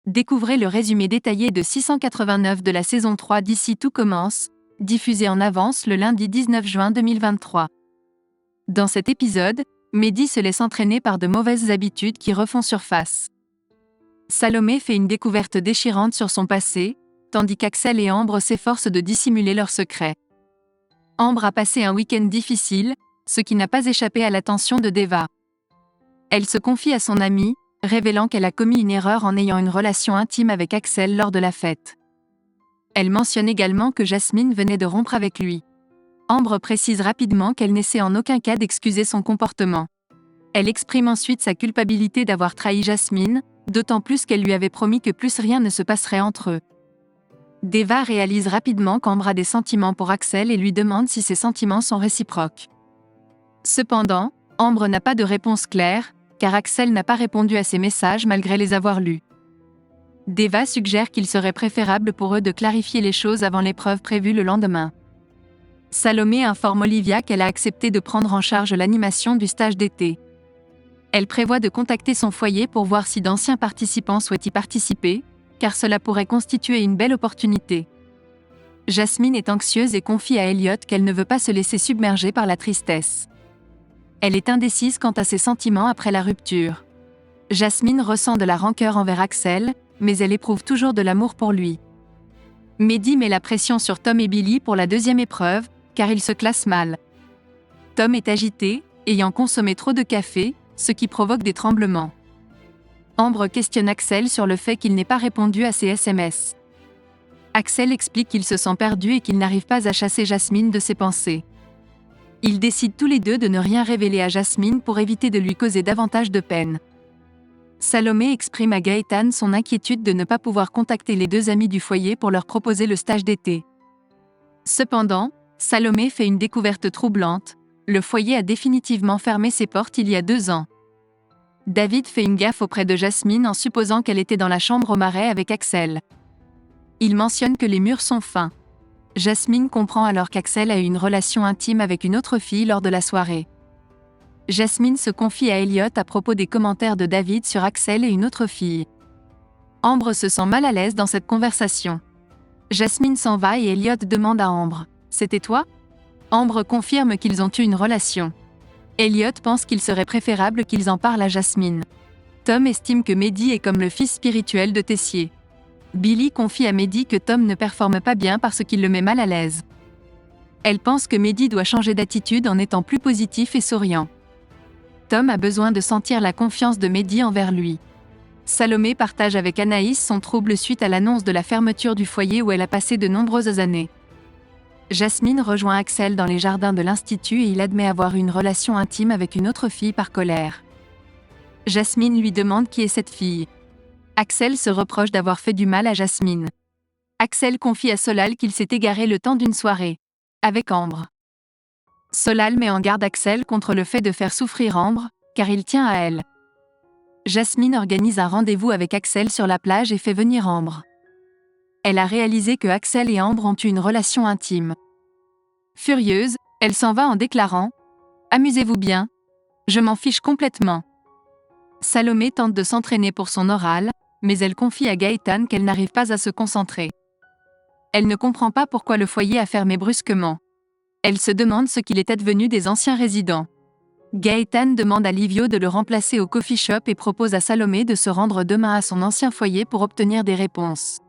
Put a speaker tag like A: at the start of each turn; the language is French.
A: Découvrez le résumé détaillé de 689 de la saison 3 d'Ici tout commence, diffusé en avance le lundi 19 juin 2023. Dans cet épisode, Mehdi se laisse entraîner par de mauvaises habitudes qui refont surface. Salomé fait une découverte déchirante sur son passé, tandis qu'Axel et Ambre s'efforcent de dissimuler leurs secrets. Ambre a passé un week-end difficile, ce qui n'a pas échappé à l'attention de Deva. Elle se confie à son amie, révélant qu'elle a commis une erreur en ayant une relation intime avec Axel lors de la fête. Elle mentionne également que Jasmine venait de rompre avec lui. Ambre précise rapidement qu'elle n'essaie en aucun cas d'excuser son comportement. Elle exprime ensuite sa culpabilité d'avoir trahi Jasmine, d'autant plus qu'elle lui avait promis que plus rien ne se passerait entre eux. Deva réalise rapidement qu'Ambre a des sentiments pour Axel et lui demande si ses sentiments sont réciproques. Cependant, Ambre n'a pas de réponse claire, car Axel n'a pas répondu à ses messages malgré les avoir lus. Deva suggère qu'il serait préférable pour eux de clarifier les choses avant l'épreuve prévue le lendemain. Salomé informe Olivia qu'elle a accepté de prendre en charge l'animation du stage d'été. Elle prévoit de contacter son foyer pour voir si d'anciens participants souhaitent y participer, car cela pourrait constituer une belle opportunité. Jasmine est anxieuse et confie à Elliot qu'elle ne veut pas se laisser submerger par la tristesse. Elle est indécise quant à ses sentiments après la rupture. Jasmine ressent de la rancœur envers Axel, mais elle éprouve toujours de l'amour pour lui. Mehdi met la pression sur Tom et Billy pour la deuxième épreuve, car ils se classent mal. Tom est agité, ayant consommé trop de café, ce qui provoque des tremblements. Ambre questionne Axel sur le fait qu'il n'ait pas répondu à ses SMS. Axel explique qu'il se sent perdu et qu'il n'arrive pas à chasser Jasmine de ses pensées. Ils décident tous les deux de ne rien révéler à Jasmine pour éviter de lui causer davantage de peine. Salomé exprime à Gaëtan son inquiétude de ne pas pouvoir contacter les deux amis du foyer pour leur proposer le stage d'été. Cependant, Salomé fait une découverte troublante, le foyer a définitivement fermé ses portes il y a 2 ans. David fait une gaffe auprès de Jasmine en supposant qu'elle était dans la chambre au marais avec Axel. Il mentionne que les murs sont fins. Jasmine comprend alors qu'Axel a eu une relation intime avec une autre fille lors de la soirée. Jasmine se confie à Elliot à propos des commentaires de David sur Axel et une autre fille. Ambre se sent mal à l'aise dans cette conversation. Jasmine s'en va et Elliot demande à Ambre « C'était toi ?» Ambre confirme qu'ils ont eu une relation. Elliot pense qu'il serait préférable qu'ils en parlent à Jasmine. Tom estime que Mehdi est comme le fils spirituel de Tessier. Billy confie à Mehdi que Tom ne performe pas bien parce qu'il le met mal à l'aise. Elle pense que Mehdi doit changer d'attitude en étant plus positif et souriant. Tom a besoin de sentir la confiance de Mehdi envers lui. Salomé partage avec Anaïs son trouble suite à l'annonce de la fermeture du foyer où elle a passé de nombreuses années. Jasmine rejoint Axel dans les jardins de l'Institut et il admet avoir eu une relation intime avec une autre fille par colère. Jasmine lui demande qui est cette fille. Axel se reproche d'avoir fait du mal à Jasmine. Axel confie à Solal qu'il s'est égaré le temps d'une soirée, avec Ambre. Solal met en garde Axel contre le fait de faire souffrir Ambre, car il tient à elle. Jasmine organise un rendez-vous avec Axel sur la plage et fait venir Ambre. Elle a réalisé que Axel et Ambre ont eu une relation intime. Furieuse, elle s'en va en déclarant « Amusez-vous bien, je m'en fiche complètement ». Salomé tente de s'entraîner pour son oral, mais elle confie à Gaëtan qu'elle n'arrive pas à se concentrer. Elle ne comprend pas pourquoi le foyer a fermé brusquement. Elle se demande ce qu'il est advenu des anciens résidents. Gaëtan demande à Livio de le remplacer au coffee shop et propose à Salomé de se rendre demain à son ancien foyer pour obtenir des réponses.